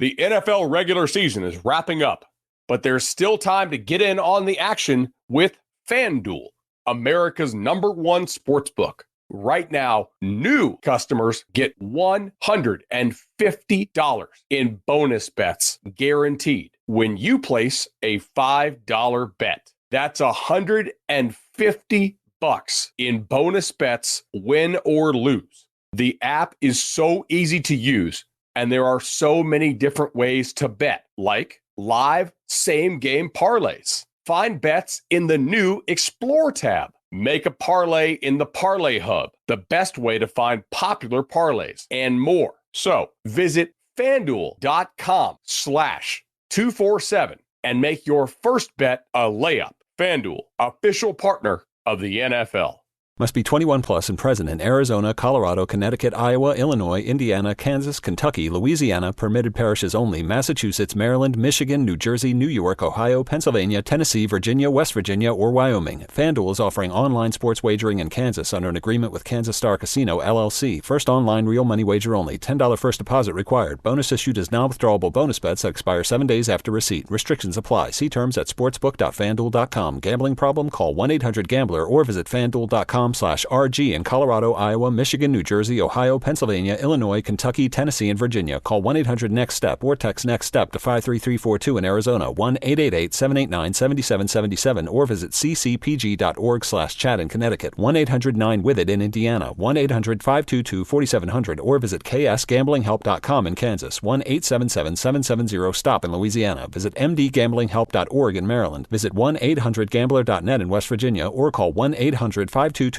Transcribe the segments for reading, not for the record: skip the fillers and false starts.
The NFL regular season is wrapping up, but there's still time to get in on the action with FanDuel, America's #1 sportsbook. Right now, new customers get $150 in bonus bets guaranteed when you place a $5 bet. That's $150 in bonus bets, win or lose. The app is so easy to use, and there are so many different ways to bet, like live same-game parlays. Find bets in the new Explore tab. Make a parlay in the Parlay Hub, the best way to find popular parlays, and more. So visit FanDuel.com/247 and make your first bet a layup. FanDuel, official partner of the NFL. Must be 21 plus and present in Arizona, Colorado, Connecticut, Iowa, Illinois, Indiana, Kansas, Kentucky, Louisiana, permitted parishes only, Massachusetts, Maryland, Michigan, New Jersey, New York, Ohio, Pennsylvania, Tennessee, Virginia, West Virginia, or Wyoming. FanDuel is offering online sports wagering in Kansas under an agreement with Kansas Star Casino, LLC. First online real money wager only. $10 first deposit required. Bonus issued as non-withdrawable bonus bets that expire 7 days after receipt. Restrictions apply. See terms at sportsbook.fanduel.com. Gambling problem? Call 1-800-GAMBLER or visit fanduel.com/RG in Colorado, Iowa, Michigan, New Jersey, Ohio, Pennsylvania, Illinois, Kentucky, Tennessee, and Virginia. Call 1-800-NEXT-STEP or text NEXT-STEP to 53342 in Arizona, 1-888-789-7777, or visit ccpg.org/chat in Connecticut, 1-800-9-WITH-IT in Indiana, 1-800-522-4700, or visit ksgamblinghelp.com in Kansas, 1-877-770-STOP in Louisiana. Visit mdgamblinghelp.org in Maryland. Visit 1-800-GAMBLER.net in West Virginia, or call 1-800-522-4700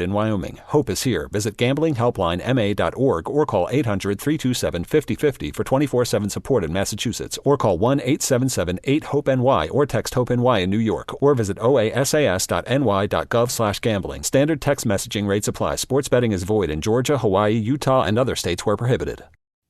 in Wyoming. Hope is here. Visit gamblinghelplinema.org or call 800-327-5050 for 24/7 support in Massachusetts, or call 1-877-8-HOPE-NY or text HOPE-NY in New York, or visit oasas.ny.gov/gambling. Standard text messaging rates apply. Sports betting is void in Georgia, Hawaii, Utah, and other states where prohibited.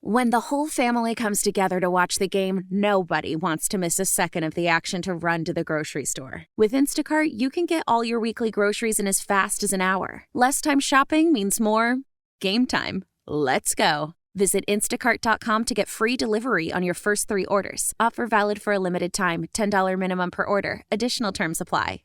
When the whole family comes together to watch the game, nobody wants to miss a second of the action to run to the grocery store. With Instacart, you can get all your weekly groceries in as fast as an hour. Less time shopping means more game time. Let's go. Visit instacart.com to get free delivery on your first 3 orders. Offer valid for a limited time. $10 minimum per order. Additional terms apply.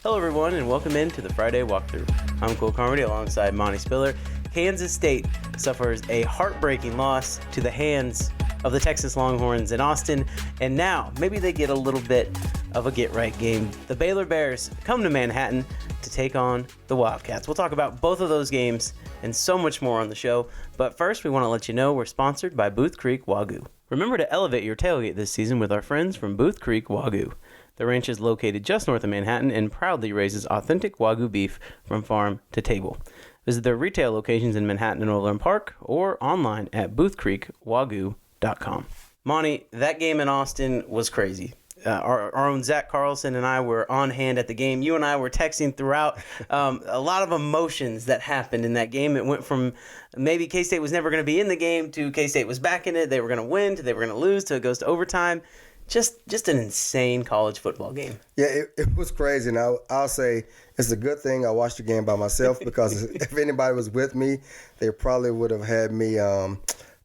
Hello everyone, and welcome in to the Friday Walkthrough. I'm Carmody alongside Monte Spiller. Kansas State suffers a heartbreaking loss to the hands of the Texas Longhorns in Austin, and now maybe they get a little bit of a get-right game. The Baylor Bears come to Manhattan to take on the Wildcats. We'll talk about both of those games and so much more on the show, but first we want to let you know we're sponsored by Booth Creek Wagyu. Remember to elevate your tailgate this season with our friends from Booth Creek Wagyu. The ranch is located just north of Manhattan and proudly raises authentic Wagyu beef from farm to table. Visit their retail locations in Manhattan and Overland Park or online at boothcreekwagyu.com. Monty, that game in Austin was crazy. Our own Zach Carlson and I were on hand at the game. You and I were texting throughout. A lot of emotions that happened in that game. It went from maybe K-State was never going to be in the game to K-State was back in it. They were going to win to they were going to lose to it goes to overtime. Just an insane college football game. Yeah, it was crazy. And I'll say it's a good thing I watched the game by myself because if anybody was with me, they probably would have had me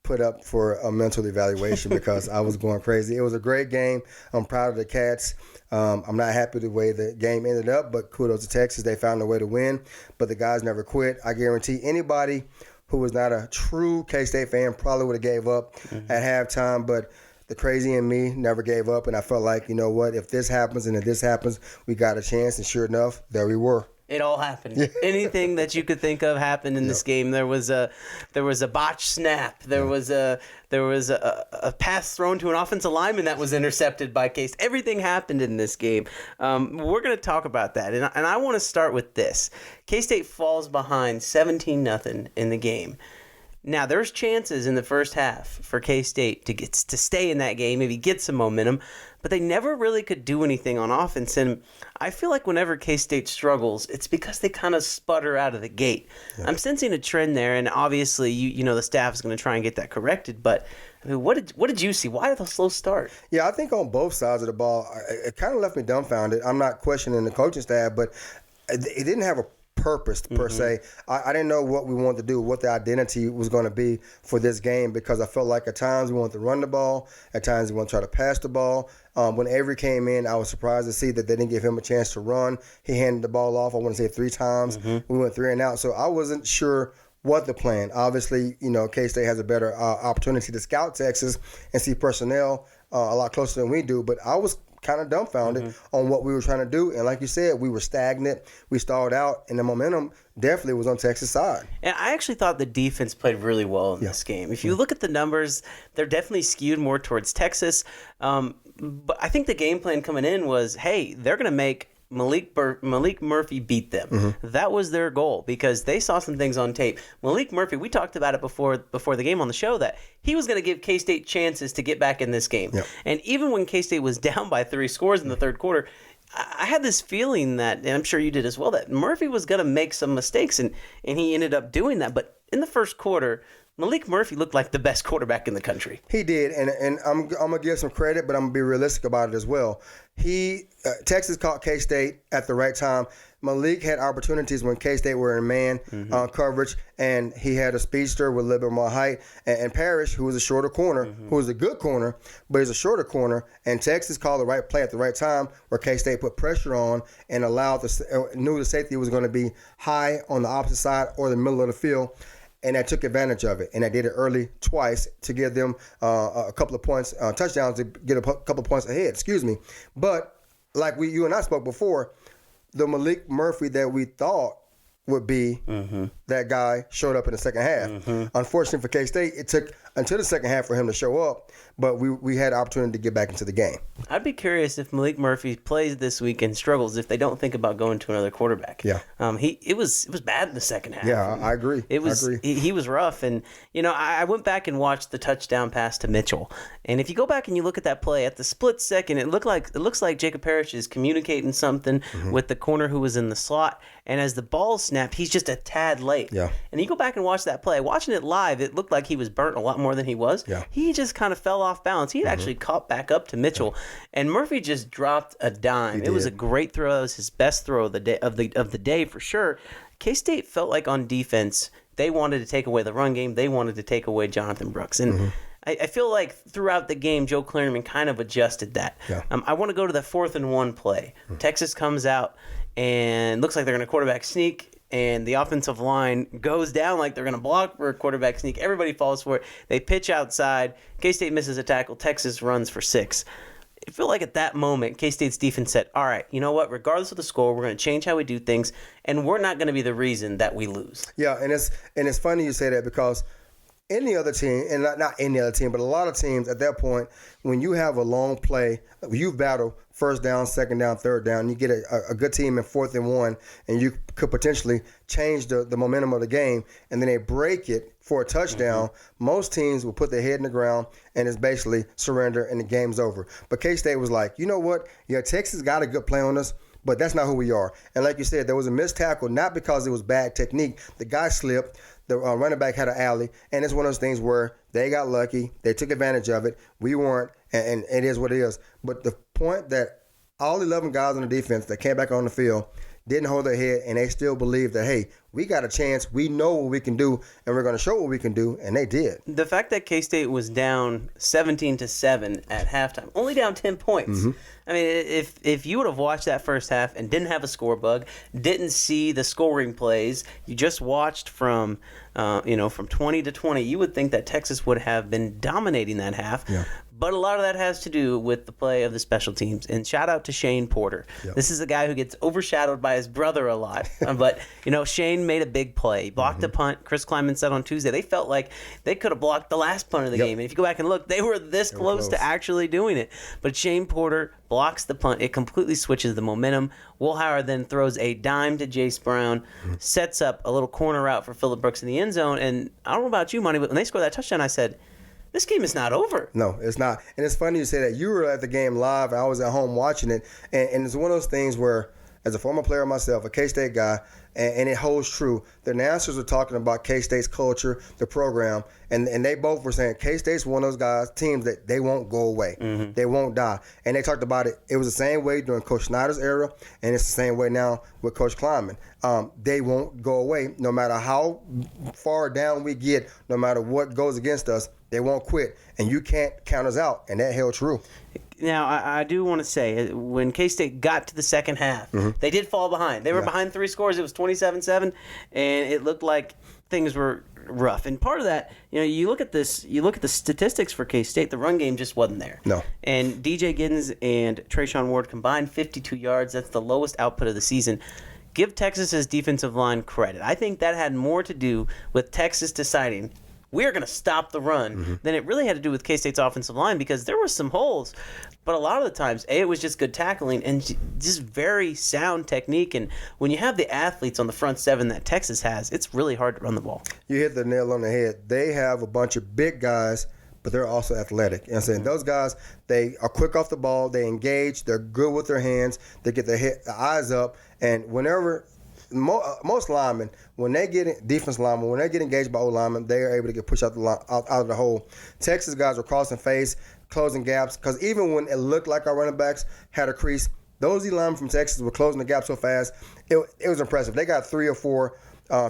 put up for a mental evaluation because I was going crazy. It was a great game. I'm proud of the Cats. I'm not happy the way the game ended up, but kudos to Texas. They found a way to win, but the guys never quit. I guarantee anybody who was not a true K-State fan probably would have gave up at halftime, but the crazy in me never gave up, and I felt like, you know what, if this happens and if this happens, we got a chance, and sure enough, there we were. It all happened. Anything that you could think of happened in this game. There was a botched snap. There was a pass thrown to an offensive lineman that was intercepted by Case. Everything happened in this game. We're going to talk about that, and I want to start with this. K-State falls behind 17-0 in the game. Now, there's chances in the first half for K-State to stay in that game, maybe get some momentum, but they never really could do anything on offense. And I feel like whenever K-State struggles, it's because they kind of sputter out of the gate. Yeah. I'm sensing a trend there, and obviously, you know, the staff is going to try and get that corrected. But I mean, what did you see? Why the slow start? Yeah, I think on both sides of the ball, it kind of left me dumbfounded. I'm not questioning the coaching staff, but it didn't have a purpose per se. I didn't know what we wanted to do, what the identity was going to be for this game, because I felt like at times we wanted to run the ball, at times we wanted to try to pass the ball. When Avery came in, I was surprised to see that they didn't give him a chance to run. He handed the ball off, I want to say 3 times. We went 3 and out. So I wasn't sure what the plan. Obviously, K-State has a better opportunity to scout Texas and see personnel a lot closer than we do. But I was kind of dumbfounded on what we were trying to do. And like you said, we were stagnant. We stalled out, and the momentum definitely was on Texas' side. And I actually thought the defense played really well in this game. If you look at the numbers, they're definitely skewed more towards Texas. But I think the game plan coming in was, hey, they're going to make Malik Murphy beat them. That was their goal, because they saw some things on tape. Malik Murphy, we talked about it before the game on the show, that he was going to give K-State chances to get back in this game. And even when K-State was down by 3 scores in the third quarter, I had this feeling that, and I'm sure you did as well, that Murphy was going to make some mistakes, and he ended up doing that. But in the first quarter, Malik Murphy looked like the best quarterback in the country. He did, and I'm going to give some credit, but I'm going to be realistic about it as well. Texas caught K-State at the right time. Malik had opportunities when K-State were in man coverage, and he had a speedster with a little bit more height. And Parrish, who was a shorter corner, who was a good corner, but he's a shorter corner. And Texas called the right play at the right time, where K-State put pressure on and knew the safety was going to be high on the opposite side or the middle of the field. And I took advantage of it, and I did it early twice to give them a couple of points, touchdowns to get a couple of points ahead. But like you and I spoke before, the Malik Murphy that we thought would be that guy showed up in the second half. Unfortunately for K-State, it took until the second half for him to show up, but we had an opportunity to get back into the game. I'd be curious if Malik Murphy plays this week and struggles, if they don't think about going to another quarterback. It was bad in the second half. I agree. He was rough, and I went back and watched the touchdown pass to Mitchell, and if you go back and you look at that play, at the split second, it looks like Jacob Parrish is communicating something with the corner who was in the slot, and as the ball snapped, he's just a tad late. And you go back and watch that play. Watching it live, it looked like he was burnt a lot more than he was. He just kind of fell off balance. He had actually caught back up to Mitchell, and Murphy just dropped a dime. It was a great throw. That was his best throw of the day for sure. K-State felt like on defense they wanted to take away the run game. They wanted to take away Jonathan Brooks, and I feel like throughout the game, Joe Clariman kind of adjusted that. I want to go to the 4th and 1 play. Texas comes out and looks like they're going to quarterback sneak, and the offensive line goes down like they're going to block for a quarterback sneak. Everybody falls for it. They pitch outside. K-State misses a tackle. Texas runs for 6. I feel like at that moment, K-State's defense said, all right, you know what? Regardless of the score, we're going to change how we do things, and we're not going to be the reason that we lose. And it's funny you say that, because any other team, and not any other team, but a lot of teams at that point, when you have a long play, you battle first down, second down, third down, you get a good team in 4th and 1, and you could potentially change the momentum of the game, and then they break it for a touchdown. Most teams will put their head in the ground and it's basically surrender, and the game's over. But K-State was like, you know what? Yeah, Texas got a good play on us, but that's not who we are. And like you said, there was a missed tackle, not because it was bad technique. The guy slipped. The running back had an alley, and it's one of those things where they got lucky. They took advantage of it. We weren't, and it is what it is. But the point that all 11 guys on the defense that came back on the field didn't hold their head, and they still believed that, hey, we got a chance. We know what we can do, and we're going to show what we can do, and they did. The fact that K-State was down 17-7 at halftime, only down 10 points. I mean, if you would have watched that first half and didn't have a score bug, didn't see the scoring plays, you just watched from 20 to 20, you would think that Texas would have been dominating that half. But a lot of that has to do with the play of the special teams. And shout out to Shane Porter. This is a guy who gets overshadowed by his brother a lot. But, Shane made a big play. He blocked a punt. Chris Kleiman said on Tuesday they felt like they could have blocked the last punt of the game. And if you go back and look, they were this close to actually doing it. But Shane Porter blocks the punt. It completely switches the momentum. Will Howard then throws a dime to Jace Brown, sets up a little corner route for Phillip Brooks in the end zone. And I don't know about you, Monty, but when they scored that touchdown, I said, this game is not over. No, it's not. And it's funny you say that. You were at the game live. I was at home watching it. And it's one of those things where as a former player myself, a K-State guy, and it holds true. The announcers were talking about K-State's culture, the program, and they both were saying K-State's one of those teams that they won't go away. Mm-hmm. They won't die. And they talked about it. It was the same way during Coach Snyder's era, and it's the same way now with Coach Klieman. They won't go away no matter how far down we get, no matter what goes against us. They won't quit, and you can't count us out, and that held true. Now, I do want to say, when K-State got to the second half, they did fall behind. They were behind 3 scores. It was 27-7, and it looked like things were rough. And part of that, you look at the statistics for K-State, the run game just wasn't there. No. And DJ Giddens and Trayshawn Ward combined 52 yards. That's the lowest output of the season. Give Texas's defensive line credit. I think that had more to do with Texas deciding we're going to stop the run than it really had to do with K-State's offensive line, because there were some holes. But a lot of the times, it was just good tackling and just very sound technique. And when you have the athletes on the front seven that Texas has, it's really hard to run the ball. You hit the nail on the head. They have a bunch of big guys, but they're also athletic. And I'm saying those guys, they are quick off the ball. They engage. They're good with their hands. They get their eyes up. And whenever most linemen, when they get defense linemen, when they get engaged by O linemen, they are able to get pushed out of the hole. Texas guys were crossing face, closing gaps, because even when it looked like our running backs had a crease, those D linemen from Texas were closing the gap so fast. It was impressive. They got 3 or 4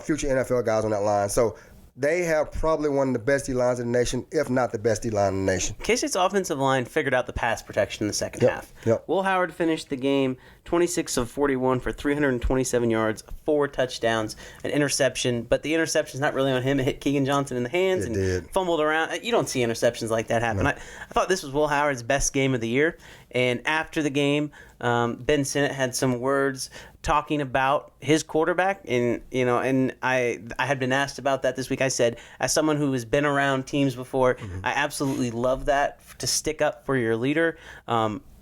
future NFL guys on that line. So they have probably one of the best D-lines in the nation, if not the best D-line in the nation. K-State's offensive line figured out the pass protection in the second half. Yep. Will Howard finished the game 26 of 41 for 327 yards, 4 touchdowns, an interception. But the interception's not really on him. It hit Keegan Johnson in the hands and fumbled around. You don't see interceptions like that happen. No. I thought this was Will Howard's best game of the year. And after the game, Ben Sinnott had some words talking about his quarterback, and I had been asked about that this week. I said, as someone who has been around teams before, I absolutely love that, to stick up for your leader.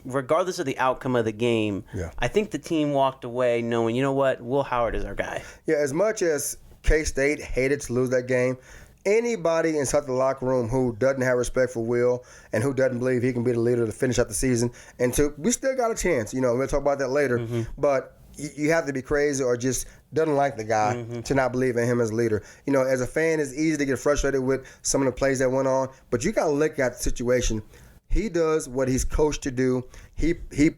Regardless of the outcome of the game, I think the team walked away knowing, you know what, Will Howard is our guy. Yeah, as much as K-State hated to lose that game, anybody inside the locker room who doesn't have respect for Will and who doesn't believe he can be the leader to finish out the season, we still got a chance. We'll talk about that later. But you have to be crazy or just doesn't like the guy to not believe in him as a leader. As a fan, it's easy to get frustrated with some of the plays that went on, but you got to look at the situation. He does what he's coached to do. He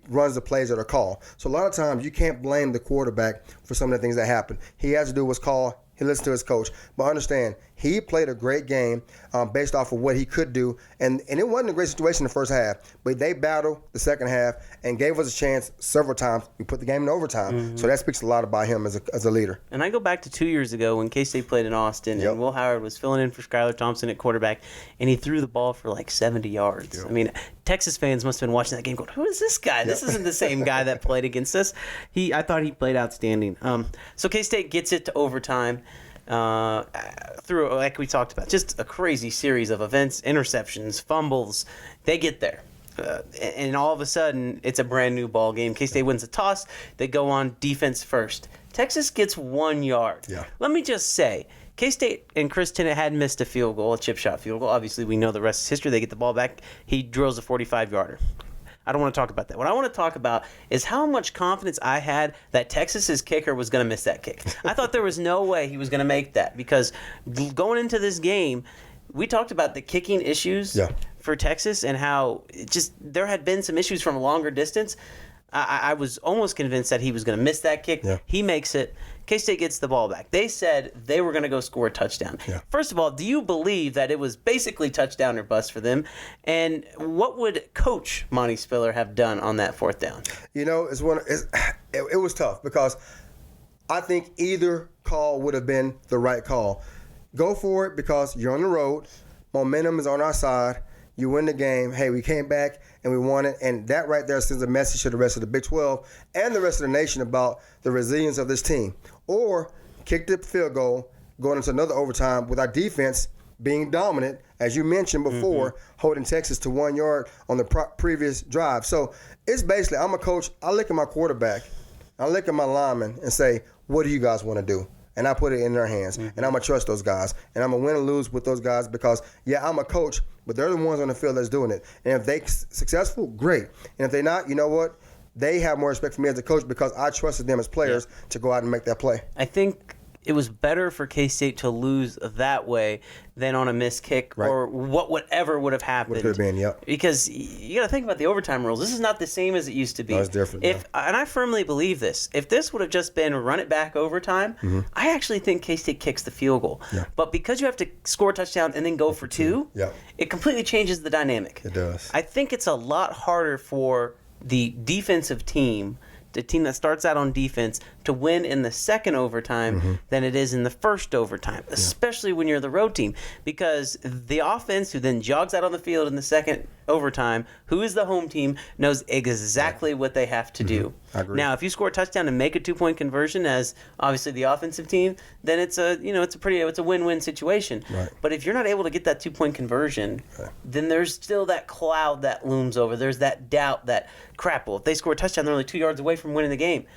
runs the plays that are called. So a lot of times you can't blame the quarterback for some of the things that happen. He has to do what's called. He listens to his coach. But understand, he played a great game based off of what he could do. And it wasn't a great situation in the first half. But they battled the second half and gave us a chance several times. We put the game in overtime. So that speaks a lot about him as a leader. And I go back to 2 years ago when K-State played in Austin, and Will Howard was filling in for Skylar Thompson at quarterback, and he threw the ball for like 70 yards. I mean, Texas fans must have been watching that game going, who is this guy? This isn't the same guy that played against us. I thought he played outstanding. So K-State gets it to overtime. Through, like we talked about, just a crazy series of events, interceptions, fumbles. They get there. And all of a sudden, it's a brand new ball game. K-State wins the toss. They go on defense first. Texas gets 1 yard. Let me just say, K-State and Chris Tennant had missed a field goal, a chip shot field goal. Obviously, we know the rest is history. They get the ball back. He drills a 45-yarder. I don't want to talk about that. What I want to talk about is how much confidence I had that Texas's kicker was going to miss that kick. I thought there was no way he was going to make that, because going into this game, we talked about the kicking issues for Texas and how there had been some issues from a longer distance. I was almost convinced that he was going to miss that kick. He makes it. K-State gets the ball back. They said they were going to go score a touchdown. First of all, do you believe that it was basically touchdown or bust for them? And what would Coach Monte Spiller have done on that 4th down? It was tough, because I think either call would have been the right call. Go for it because you're on the road. Momentum is on our side. You win the game. Hey, we came back and we won it. And that right there sends a message to the rest of the Big 12 and the rest of the nation about the resilience of this team. Or kick the field goal, going into another overtime with our defense being dominant, as you mentioned before, holding Texas to 1 yard on the previous drive. So it's basically, I'm a coach. I look at my quarterback, I look at my linemen and say, what do you guys want to do? And I put it in their hands. And I'm going to trust those guys. And I'm going to win or lose with those guys because, I'm a coach, but they're the ones on the field that's doing it. And if they're successful, great. And if they're not, you know what? they have more respect for me as a coach because I trusted them as players to go out and make that play. I think it was better for K-State to lose that way than on a missed kick or whatever would have happened. What could have been, yep. Because you got to think about the overtime rules. This is not the same as it used to be. No, it's different. And I firmly believe this. If this would have just been run it back overtime, I actually think K-State kicks the field goal. Yeah. But because you have to score a touchdown and then go for two, it completely changes the dynamic. It does. I think it's a lot harder for the defensive team, the team that starts out on defense, to win in the second overtime than it is in the first overtime, especially when you're the road team. Because the offense who then jogs out on the field in the second overtime, who is the home team, knows exactly what they have to do. I agree. Now, if you score a touchdown and make a 2-point conversion as obviously the offensive team, then it's a win-win situation. Right. But if you're not able to get that 2-point conversion, then there's still that cloud that looms over. There's that doubt that, crap, well, if they score a touchdown, they're only 2 yards away from winning the game.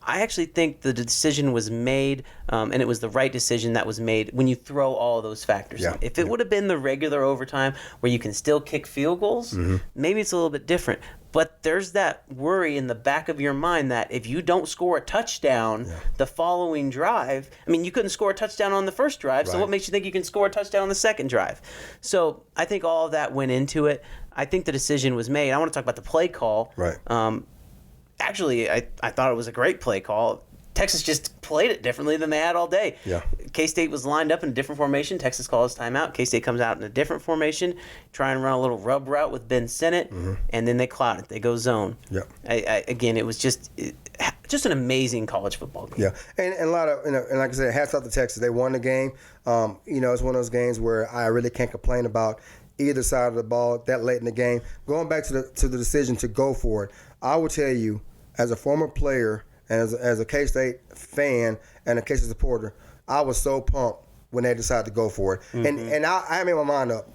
I actually think the decision was made, and it was the right decision that was made when you throw all of those factors in. If it would have been the regular overtime where you can still kick field goals, maybe it's a little bit different. But there's that worry in the back of your mind that if you don't score a touchdown the following drive, I mean, you couldn't score a touchdown on the first drive, so what makes you think you can score a touchdown on the second drive? So I think all of that went into it. I think the decision was made. I want to talk about the play call. Right. Actually, I thought it was a great play call. Texas just played it differently than they had all day. Yeah. K-State was lined up in a different formation. Texas calls timeout. K-State comes out in a different formation, try and run a little rub route with Ben Sinnott, and then they cloud it. They go zone. Yeah. Again, it was just an amazing college football game. Yeah, and a lot of, and like I said, hats off to Texas. They won the game. It's one of those games where I really can't complain about either side of the ball that late in the game. Going back to the decision to go for it, I will tell you, as a former player and as a K-State fan and a K-State supporter, I was so pumped when they decided to go for it. And I made my mind up.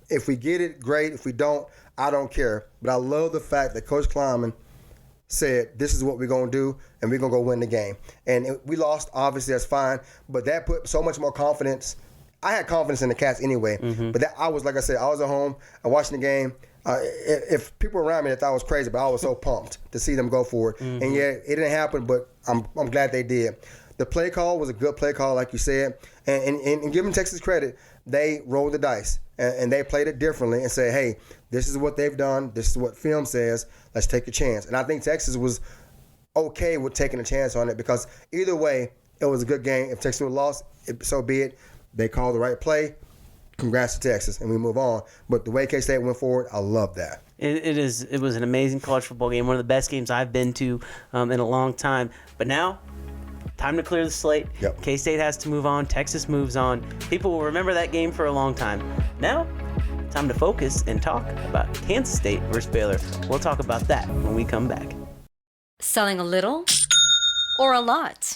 If we get it, great. If we don't, I don't care. But I love the fact that Coach Kleiman said, this is what we're going to do, and we're going to go win the game. And we lost, obviously, that's fine. But that put so much more confidence. I had confidence in the Cats anyway. But I was, like I said, I was at home and watching the game. If people around me, they thought I was crazy, but I was so pumped to see them go for it. And it didn't happen, but I'm glad they did. The play call was a good play call, like you said. And giving Texas credit, they rolled the dice. And they played it differently and said, hey, this is what they've done. This is what film says. Let's take a chance. And I think Texas was okay with taking a chance on it because either way, it was a good game. If Texas would have lost, so be it. They called the right play. Congrats to Texas, and we move on. But the way K-State went forward, I love that. It was an amazing college football game, one of the best games I've been to in a long time. But now, time to clear the slate. Yep. K-State has to move on. Texas moves on. People will remember that game for a long time. Now, time to focus and talk about Kansas State versus Baylor. We'll talk about that when we come back. Selling a little or a lot?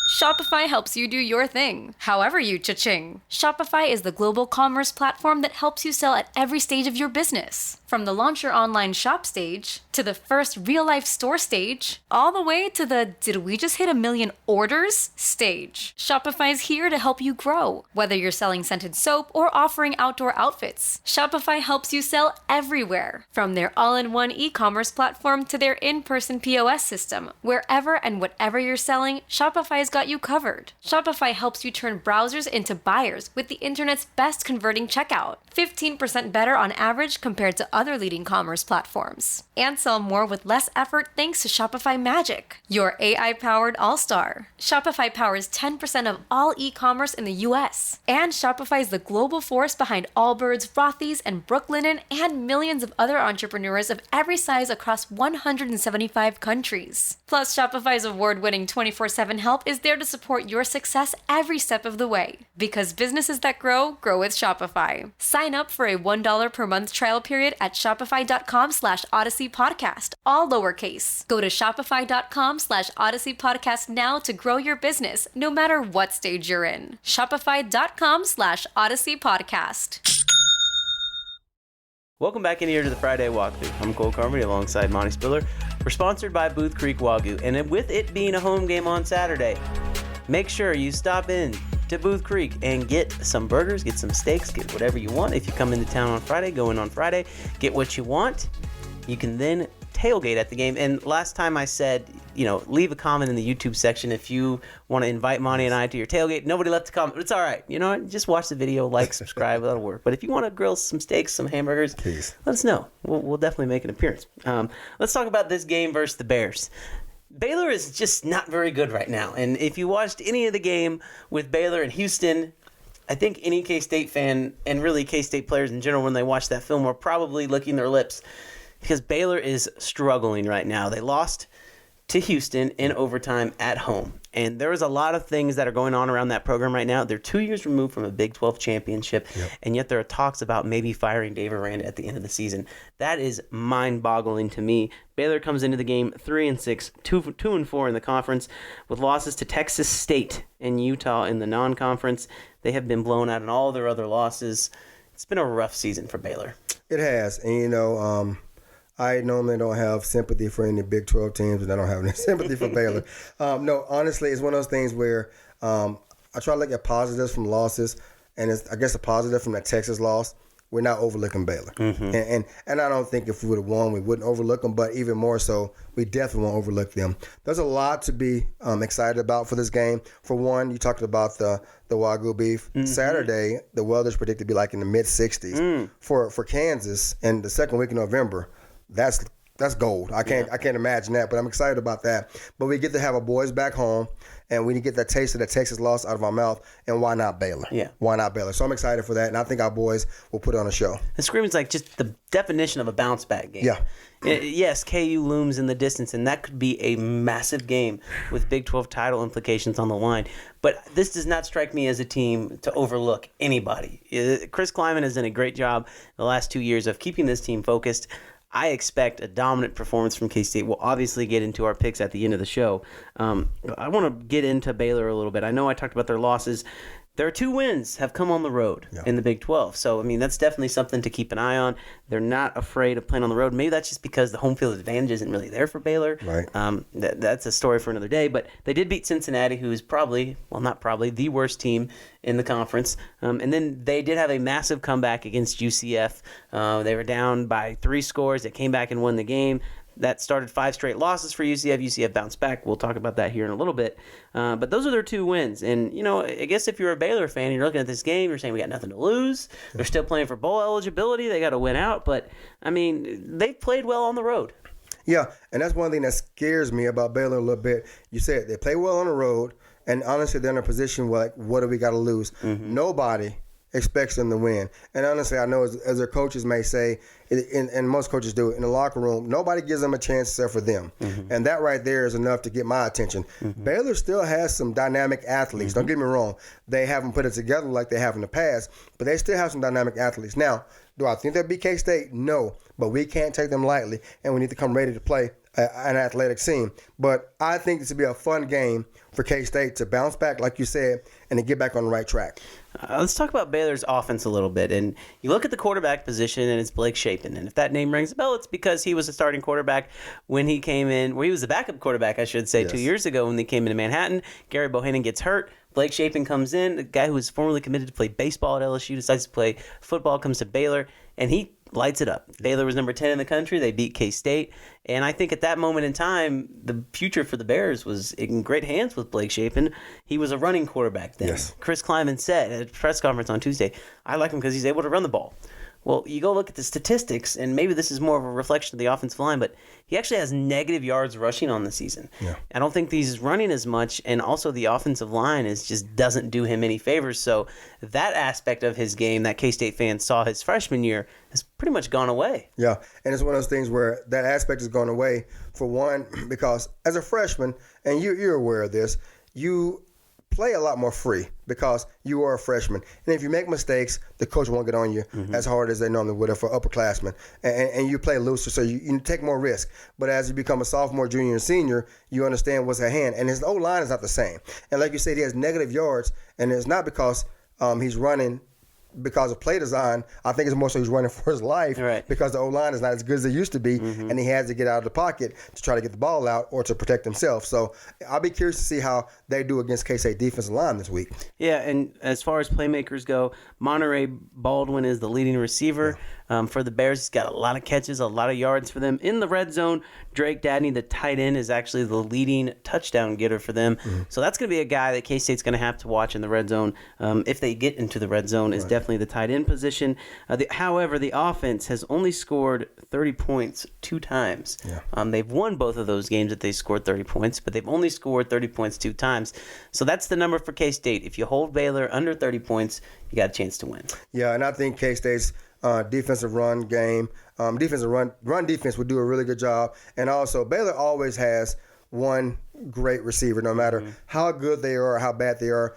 Shopify helps you do your thing, however you cha-ching. Shopify is the global commerce platform that helps you sell at every stage of your business. From the launch your online shop stage, to the first real-life store stage, all the way to the did we just hit 1 million orders stage. Shopify's here to help you grow. Whether you're selling scented soap or offering outdoor outfits, Shopify helps you sell everywhere. From their all-in-one e-commerce platform to their in-person POS system, wherever and whatever you're selling, Shopify's got you covered. Shopify helps you turn browsers into buyers with the internet's best converting checkout. 15% better on average compared to other leading commerce platforms. And sell more with less effort thanks to Shopify Magic, your AI-powered all-star. Shopify powers 10% of all e-commerce in the US. And Shopify is the global force behind Allbirds, Rothy's, and Brooklinen, and millions of other entrepreneurs of every size across 175 countries. Plus, Shopify's award-winning 24/7 help is there to support your success every step of the way. Because businesses that grow with Shopify. Sign up for a $1 per month trial period at shopify.com/Odyssey Podcast, all lowercase. Go to shopify.com/Odyssey Podcast now to grow your business, no matter what stage you're in. Shopify.com/Odyssey Podcast. Welcome back in here to the Friday Walkthrough. I'm Cole Carmody alongside Monte Spiller. We're sponsored by Booth Creek Wagyu, and with it being a home game on Saturday, make sure you stop in to Booth Creek and get some burgers, get some steaks, get whatever you want. If you come into town on Friday, go in on Friday, get what you want. You can then tailgate at the game. And last time I said, leave a comment in the YouTube section if you want to invite Monty and I to your tailgate. Nobody left a comment. It's all right. You know what? Just watch the video, like, subscribe. That'll work. But if you want to grill some steaks, some hamburgers, please let us know. We'll definitely make an appearance. Let's talk about this game versus the Bears. Baylor is just not very good right now. And if you watched any of the game with Baylor and Houston, I think any K-State fan, and really K-State players in general, when they watch that film, are probably licking their lips because Baylor is struggling right now. They lost to Houston in overtime at home. And there is a lot of things that are going on around that program right now. They're 2 years removed from a Big 12 championship, and yet there are talks about maybe firing Dave Aranda at the end of the season. That is mind-boggling to me. Baylor comes into the game 3-6, 2-4 in the conference, with losses to Texas State and Utah in the non-conference. They have been blown out in all their other losses. It's been a rough season for Baylor. It has, and I normally don't have sympathy for any Big 12 teams, and I don't have any sympathy for Baylor. No, honestly, it's one of those things where I try to look at positives from losses, and I guess a positive from that Texas loss, we're not overlooking Baylor. And I don't think if we would have won, we wouldn't overlook them, but even more so, we definitely won't overlook them. There's a lot to be excited about for this game. For one, you talked about the Wagyu beef. Saturday, the weather's predicted to be like in the mid-60s. For Kansas, and the second week of November, that's gold. I can't imagine that, but I'm excited about that. But we get to have our boys back home, and we get that taste of the Texas loss out of our mouth, and why not Baylor? Yeah. Why not Baylor? So I'm excited for that, and I think our boys will put on a show. It screams like just the definition of a bounce-back game. Yeah. Yes, KU looms in the distance, and that could be a massive game with Big 12 title implications on the line. But this does not strike me as a team to overlook anybody. Chris Kleiman has done a great job the last 2 years of keeping this team focused. I expect a dominant performance from K-State. We'll obviously get into our picks at the end of the show. I want to get into Baylor a little bit. I know I talked about their losses. Their 2 wins have come on the road in the Big 12. So, I mean, that's definitely something to keep an eye on. They're not afraid of playing on the road. Maybe that's just because the home field advantage isn't really there for Baylor. Right. That's a story for another day. But they did beat Cincinnati, who is not probably, the worst team in the conference. And then they did have a massive comeback against UCF. They were down by 3 scores. They came back and won the game. That started 5 straight losses for UCF. UCF bounced back. We'll talk about that here in a little bit. But those are their 2 wins. And, I guess if you're a Baylor fan and you're looking at this game, you're saying we got nothing to lose. They're still playing for bowl eligibility. They got to win out. But, I mean, they've played well on the road. Yeah, and that's one thing that scares me about Baylor a little bit. You said they play well on the road, and honestly, they're in a position where, like, what do we got to lose? Nobody expects them to win. And honestly, I know as their coaches may say, and most coaches do it, in the locker room, nobody gives them a chance except for them. And that right there is enough to get my attention. Baylor still has some dynamic athletes. Don't get me wrong. They haven't put it together like they have in the past, but they still have some dynamic athletes. Now, do I think they'll beat K-State? No, but we can't take them lightly, and we need to come ready to play an athletic scene. But I think this will be a fun game for K-State to bounce back, like you said, and to get back on the right track. Let's talk about Baylor's offense a little bit. And you look at the quarterback position, and it's Blake Shapen. And if that name rings a bell, it's because he was a starting quarterback when he came in, he was the backup quarterback, I should say, 2 years ago when they came into Manhattan. Gary Bohannon gets hurt. Blake Shapen comes in, a guy who was formerly committed to play baseball at LSU, decides to play football, comes to Baylor, and he lights it up. Baylor was number 10 in the country. They beat K-State. And I think at that moment in time, the future for the Bears was in great hands with Blake Shapen. He was a running quarterback then. Yes. Chris Kleiman said at a press conference on Tuesday, I like him because he's able to run the ball. Well, you go look at the statistics, and maybe this is more of a reflection of the offensive line, but he actually has negative yards rushing on the season. Yeah. I don't think he's running as much, and also the offensive line just doesn't do him any favors. So that aspect of his game that K-State fans saw his freshman year has pretty much gone away. Yeah, and it's one of those things where that aspect has gone away, for one, because as a freshman, and you're aware of this, you play a lot more free because you are a freshman. And if you make mistakes, the coach won't get on you as hard as they normally would for upperclassmen. And you play looser, so you take more risk. But as you become a sophomore, junior, and senior, you understand what's at hand. And his O-line is not the same. And like you said, he has negative yards, and it's not because he's running because of play design. I think it's more so he's running for his life because the O-line is not as good as it used to be, and he has to get out of the pocket to try to get the ball out or to protect himself. So I'll be curious to see how they do against K-State defensive line this week. Yeah, and as far as playmakers go, Monterey Baldwin is the leading receiver. For the Bears, he's got a lot of catches, a lot of yards for them. In the red zone, Drake Dadney, the tight end, is actually the leading touchdown getter for them. So that's going to be a guy that K-State's going to have to watch in the red zone. If they get into the red zone, is definitely the tight end position. However, the offense has only scored 30 points 2 times. They've won both of those games that they scored 30 points, but they've only scored 30 points 2 times. So that's the number for K-State. If you hold Baylor under 30 points, you got a chance to win. Yeah, and I think K-State's defensive run game, run defense would do a really good job. And also, Baylor always has one great receiver, no matter how good they are or how bad they are.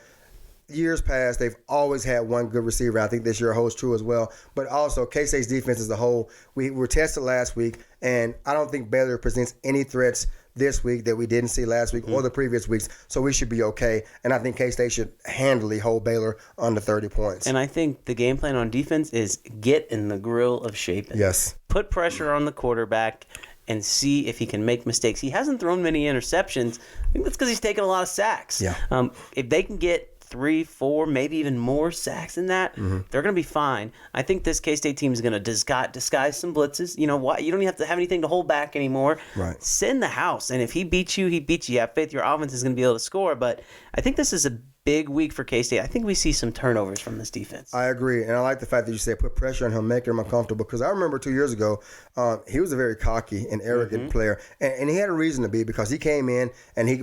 Years past, they've always had one good receiver. I think this year holds true as well. But also, K-State's defense as a whole, we were tested last week, and I don't think Baylor presents any threats this week that we didn't see last week or the previous weeks. So we should be okay. And I think K-State should handily hold Baylor under 30 points. And I think the game plan on defense is get in the grill of Shapen. Yes. Put pressure on the quarterback and see if he can make mistakes. He hasn't thrown many interceptions. I think that's because he's taken a lot of sacks. Yeah. If they can get 3, 4, maybe even more sacks than that, they're going to be fine. I think this K-State team is going to disguise some blitzes. You know what? You don't even have to have anything to hold back anymore. Right. Send the house. And if he beats you, he beats you. You have faith your offense is going to be able to score. But I think this is a big week for K-State. I think we see some turnovers from this defense. I agree, and I like the fact that you said put pressure on him, making him uncomfortable, because I remember 2 years ago, he was a very cocky and arrogant player, and he had a reason to be, because he came in and he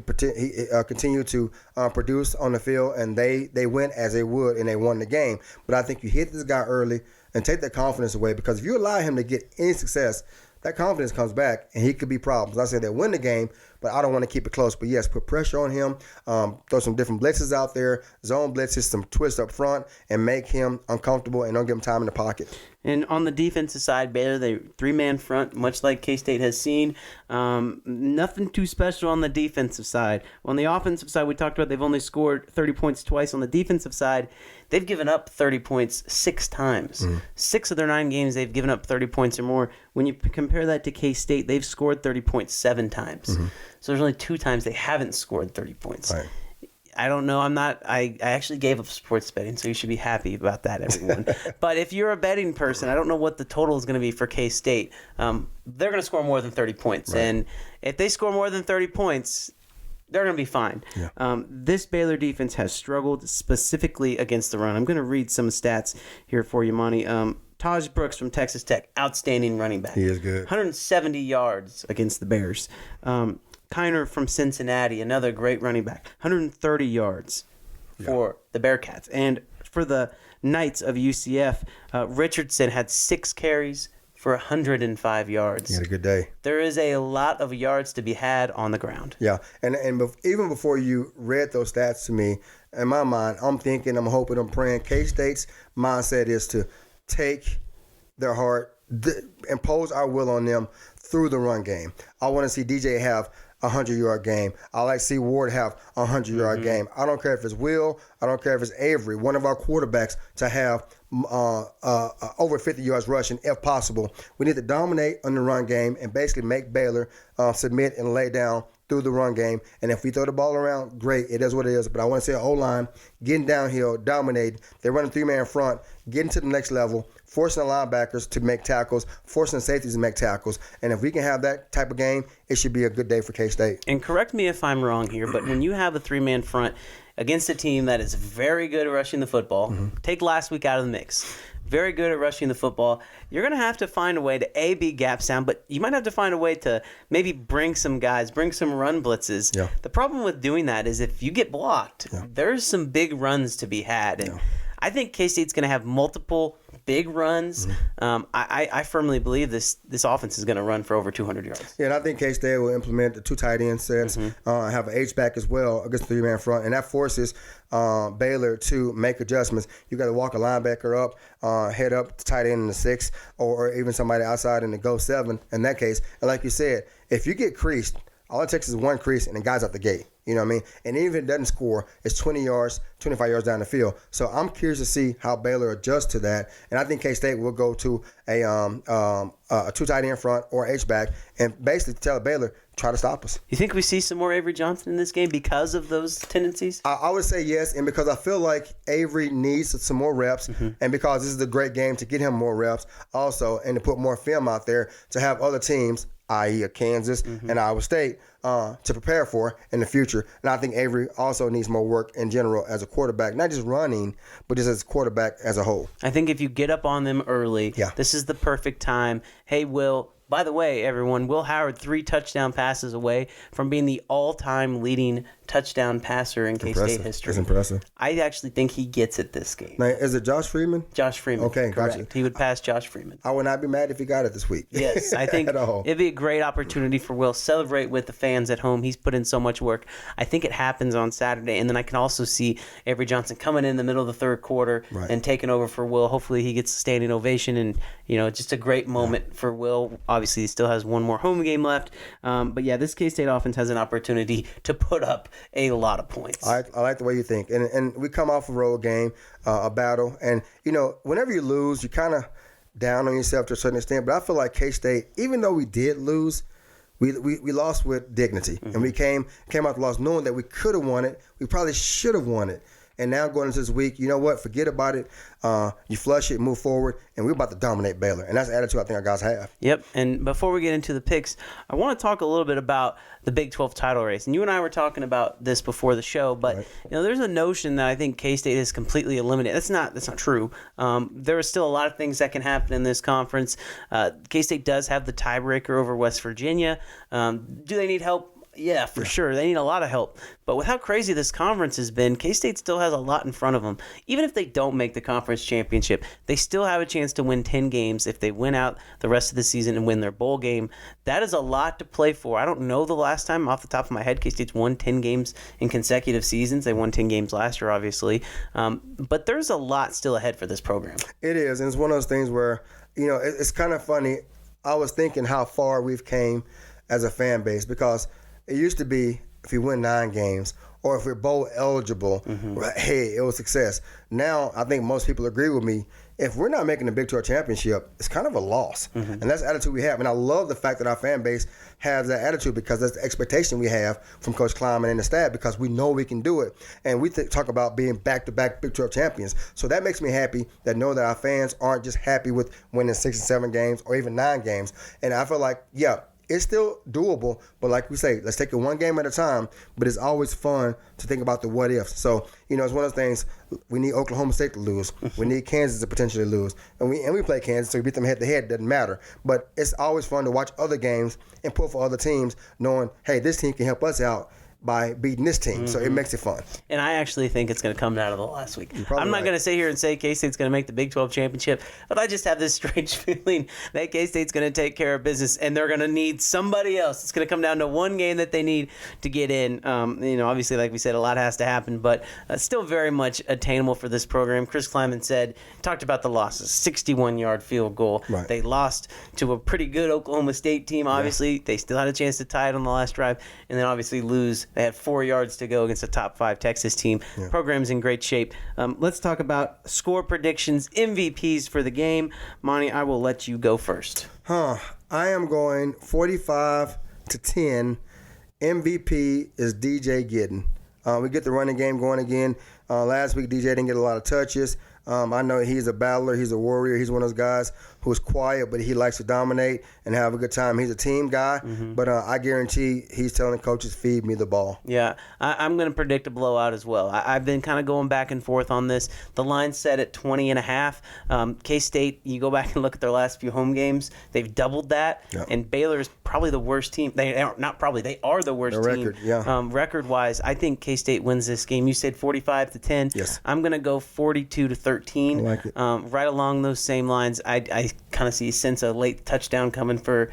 continued to produce on the field, and they went as they would, and they won the game. But I think you hit this guy early and take that confidence away, because if you allow him to get any success, that confidence comes back, and he could be problems. I said they win the game, but I don't want to keep it close. But, yes, put pressure on him, throw some different blitzes out there, zone blitzes, some twists up front, and make him uncomfortable and don't give him time in the pocket. And on the defensive side, Baylor, they 3-man front, much like K-State has seen. Nothing too special on the defensive side. On the offensive side, we talked about they've only scored 30 points twice. On the defensive side, they've given up 30 points 6 times. 6 of their 9 games, they've given up 30 points or more. When you compare that to K-State, they've scored 30 points 7 times. So there's only 2 times they haven't scored 30 points. Right. I don't know. I actually gave up sports betting, so you should be happy about that, everyone. But if you're a betting person, I don't know what the total is going to be for K-State. They're going to score more than 30 points. Right. And if they score more than 30 points, they're going to be fine. Yeah. This Baylor defense has struggled specifically against the run. I'm going to read some stats here for you, Monty. Taj Brooks from Texas Tech, outstanding running back. He is good. 170 yards against the Bears. Kiner from Cincinnati, another great running back, 130 yards for the Bearcats. And for the Knights of UCF, Richardson had 6 carries for 105 yards. He had a good day. There is a lot of yards to be had on the ground. Yeah, and even before you read those stats to me, in my mind, I'm thinking, I'm hoping, I'm praying, K-State's mindset is to take their heart, impose our will on them through the run game. I want to see DJ have a 100-yard game. I like to see Ward have a 100-yard game. I don't care if it's Will. I don't care if it's Avery, one of our quarterbacks, to have over 50 yards rushing if possible. We need to dominate on the run game and basically make Baylor submit and lay down through the run game. And if we throw the ball around, great. It is what it is. But I want to see an O-line getting downhill, dominating. They're running 3-man front, getting to the next level, forcing the linebackers to make tackles, forcing the safeties to make tackles. And if we can have that type of game, it should be a good day for K-State. And correct me if I'm wrong here, but when you have a 3-man front against a team that is very good at rushing the football, take last week out of the mix, very good at rushing the football, you're going to have to find a way to, be gap sound, but you might have to find a way to maybe bring some guys, bring some run blitzes. Yeah. The problem with doing that is if you get blocked, there's some big runs to be had. And I think K-State's going to have multiple big runs. I firmly believe this offense is going to run for over 200 yards. Yeah, and I think K-State will implement the 2 tight end sets, have an H-back as well against the 3-man front, and that forces Baylor to make adjustments. You got to walk a linebacker up, head up the tight end in the 6, or even somebody outside in the go 7 in that case. And like you said, if you get creased, all it takes is one crease and the guy's out the gate. You know what I mean? And even if it doesn't score, it's 20 yards, 25 yards down the field. So I'm curious to see how Baylor adjusts to that. And I think K-State will go to a 2 tight end front or H-back and basically tell Baylor, try to stop us. You think we see some more Avery Johnson in this game because of those tendencies? I would say yes, and because I feel like Avery needs some more reps, and because this is a great game to get him more reps also, and to put more film out there to have other teams, i.e. Kansas and Iowa State, to prepare for in the future. And I think Avery also needs more work in general as a quarterback, not just running, but just as a quarterback as a whole. I think if you get up on them early, this is the perfect time. Hey, Will. By the way, everyone, Will Howard 3 touchdown passes away from being the all-time leading touchdown passer in K-State history. That's impressive. I actually think he gets it this game. Now, is it Josh Freeman? Josh Freeman. Okay, correct. gotcha. He would pass Josh Freeman. I would not be mad if he got it this week. Yes, I think At all. it'd be a great opportunity for Will. Celebrate with the fans at home. He's put in so much work. I think it happens on Saturday, and then I can also see Avery Johnson coming in the middle of the third quarter and taking over for Will. Hopefully he gets a standing ovation, and just a great moment for Will. Obviously, he still has one more home game left. But yeah, this K-State offense has an opportunity to put up a lot of points. I like the way you think. And we come off a road game, a battle. And, whenever you lose, you kind of down on yourself to a certain extent. But I feel like K-State, even though we did lose, we lost with dignity. And we came out the loss knowing that we could have won it. We probably should have won it. And now going into this week, you know what? Forget about it. You flush it, move forward, and we're about to dominate Baylor. And that's the attitude I think our guys have. Yep. And before we get into the picks, I want to talk a little bit about the Big 12 title race. And you and I were talking about this before the show, but there's a notion that I think K-State is completely eliminated. That's not true. There are still a lot of things that can happen in this conference. K-State does have the tiebreaker over West Virginia. Do they need help? Yeah, for sure. They need a lot of help. But with how crazy this conference has been, K-State still has a lot in front of them. Even if they don't make the conference championship, they still have a chance to win 10 games if they win out the rest of the season and win their bowl game. That is a lot to play for. I don't know the last time off the top of my head K-State's won 10 games in consecutive seasons. They won 10 games last year, obviously. But there's a lot still ahead for this program. It is, and it's one of those things where, it's kind of funny. I was thinking how far we've came as a fan base, because it used to be if we win 9 games or if we're bowl eligible, hey, it was success. Now, I think most people agree with me. If we're not making the Big 12 championship, it's kind of a loss. And that's the attitude we have. And I love the fact that our fan base has that attitude, because that's the expectation we have from Coach Kleiman and the staff, because we know we can do it. And we talk about being back-to-back Big 12 champions. So that makes me happy that know that our fans aren't just happy with winning 6 and 7 games or even 9 games. And I feel like, it's still doable, but like we say, let's take it one game at a time. But it's always fun to think about the what ifs. So, it's one of those things. We need Oklahoma State to lose. We need Kansas to potentially lose. And we play Kansas, so we beat them head to head. Doesn't matter. But it's always fun to watch other games and pull for other teams, knowing, hey, this team can help us out by beating this team. So it makes it fun. And I actually think it's going to come down to the last week. I'm not going to sit here and say K-State's going to make the Big 12 championship, but I just have this strange feeling that K-State's going to take care of business, and they're going to need somebody else. It's going to come down to one game that they need to get in. Obviously, like we said, a lot has to happen, but still very much attainable for this program. Chris Kleiman talked about the losses, 61-yard field goal. Right. They lost to a pretty good Oklahoma State team, obviously. They still had a chance to tie it on the last drive, and then obviously lose. They had 4 yards to go against a top 5 Texas team. Program's in great shape. Let's talk about score predictions, MVPs for the game. Monty, I will let you go first. I am going 45-10. MVP is DJ Gidden. We get the running game going again. Last week, DJ didn't get a lot of touches. I know he's a battler. He's a warrior. He's one of those guys who's quiet, but he likes to dominate and have a good time. He's a team guy, but I guarantee he's telling coaches, feed me the ball. Yeah, I'm going to predict a blowout as well. I've been kind of going back and forth on this. The line's set at 20.5. K-State, you go back and look at their last few home games, they've doubled that, and Baylor's probably the worst team. They are the worst team. Record-wise, I think K-State wins this game. You said 45-10. Yes. I'm going to go 42-13. I like it. Right along those same lines, I kind of see a sense of late touchdown coming for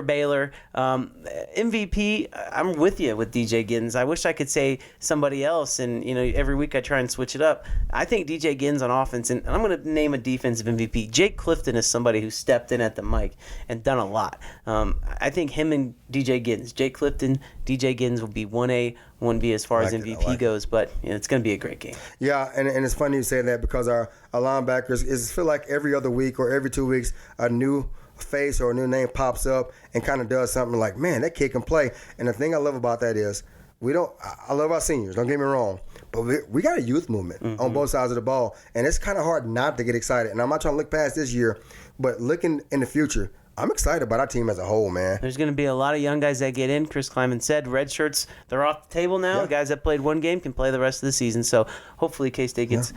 Baylor. MVP, I'm with you with DJ Giddens. I wish I could say somebody else, and every week I try and switch it up. I think DJ Giddens on offense, and I'm going to name a defensive MVP. Jake Clifton is somebody who stepped in at the mic and done a lot. I think him and DJ Giddens, Jake Clifton, DJ Giddens will be 1A, 1B as far as MVP goes, but it's going to be a great game. Yeah, and it's funny you say that, because our linebackers feel like every other week or every 2 weeks a new face or a new name pops up and kind of does something like, man, that kid can play. And the thing I love about that is I love our seniors, don't get me wrong, but we got a youth movement on both sides of the ball, and it's kind of hard not to get excited. And I'm not trying to look past this year, but looking in the future, I'm excited about our team as a whole, man. There's going to be a lot of young guys that get in. Chris Kleiman said red shirts, they're off the table now. Yeah. The guys that played one game can play the rest of the season. So hopefully K-State gets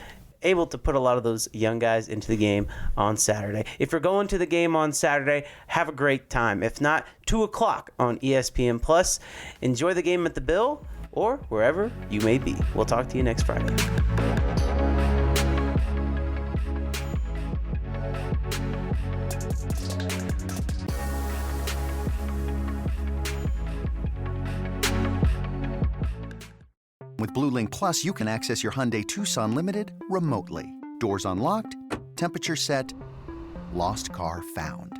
able to put a lot of those young guys into the game on Saturday. If you're going to the game on Saturday, have a great time. If not, 2 o'clock on ESPN+. Enjoy the game at the Bill or wherever you may be. We'll talk to you next Friday. With Blue Link Plus, you can access your Hyundai Tucson Limited remotely. Doors unlocked, temperature set, lost car found.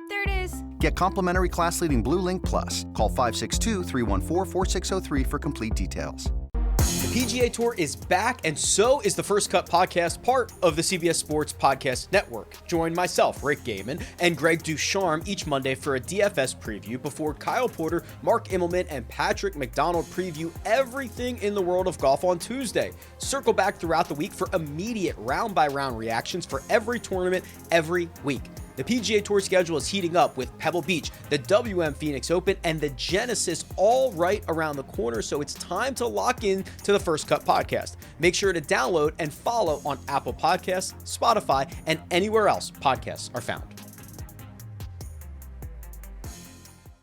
There it is. Get complimentary class-leading Blue Link Plus. Call 562-314-4603 for complete details. The PGA Tour is back, and so is the First Cut Podcast, part of the CBS Sports Podcast Network. Join myself, Rick Gaiman, and Greg Ducharme each Monday for a DFS preview before Kyle Porter, Mark Immelman, and Patrick McDonald preview everything in the world of golf on Tuesday. Circle back throughout the week for immediate round-by-round reactions for every tournament every week. The PGA Tour schedule is heating up with Pebble Beach, the WM Phoenix Open, and the Genesis all right around the corner, so it's time to lock in to the First Cut Podcast. Make sure to download and follow on Apple Podcasts, Spotify, and anywhere else podcasts are found.